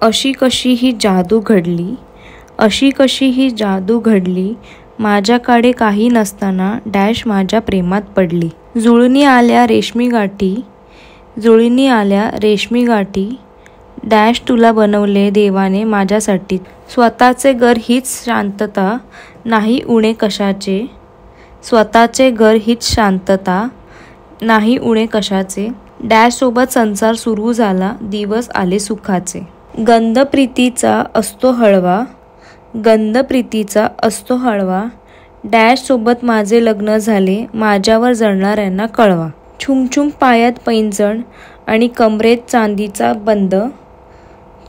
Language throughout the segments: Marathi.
अशी कशी ही जादू घडली, अशी कशी ही जादू घडली, माझ्याकडे काही नसताना डॅश माझ्या प्रेमात पडली। जुळणी आल्या रेशमी गाठी, जुळणी आल्या रेशमी गाठी, डॅश तुला बनवले देवाने माझ्यासाठी। स्वतःचे घर हीच शांतता, नाही उणे कशाचे, स्वतःचे घर हीच शांतता, नाही उणे कशाचे। डॅश सोबत संसार सुरू झाला, दिवस आले सुखाचे। गंध प्रीतीचा असतो हळवा, गंध प्रीतीचा असतो हळवा, डॅश सोबत माझे लग्न झाले, माझ्यावर जळणाऱ्यांना कळवा। छुमछुम पायात पैंजण आणि कमरेत चांदीचा बंद,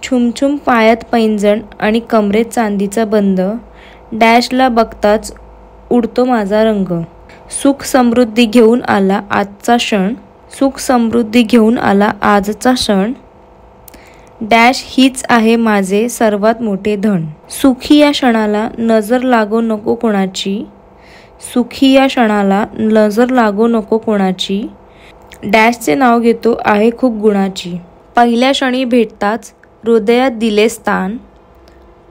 छुमछुम पायात पैंजण आणि कमरेत चांदीचा बंद, डॅशला बघताच उडतो माझा रंग। सुख समृद्धी घेऊन आला आजचा क्षण, सुख समृद्धी घेऊन आला आजचा क्षण, डॅश हीच आहे माझे सर्वात मोठे धन। सुखी या क्षणाला नजर लागो नको कोणाची, सुखी या क्षणाला नजर लागो नको कोणाची, डॅशचे नाव घेतो आहे खूप गुणाची। पहिल्या क्षणी भेटताच हृदयात दिले स्थान,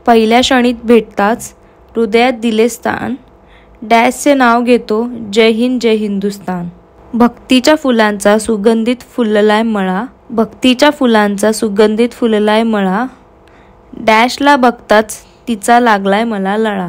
पहिल्या क्षणीत भेटताच हृदयात दिले स्थान, डॅशचे नाव घेतो जय हिंद जय हिंदुस्तान। भक्तीच्या फुलांचा सुगंधित फुललाय मळा, भक्तीच्या फुलांचा सुगंधित फुललाय मळा, डॅशला बघताच तिचा लागलाय मला लळा।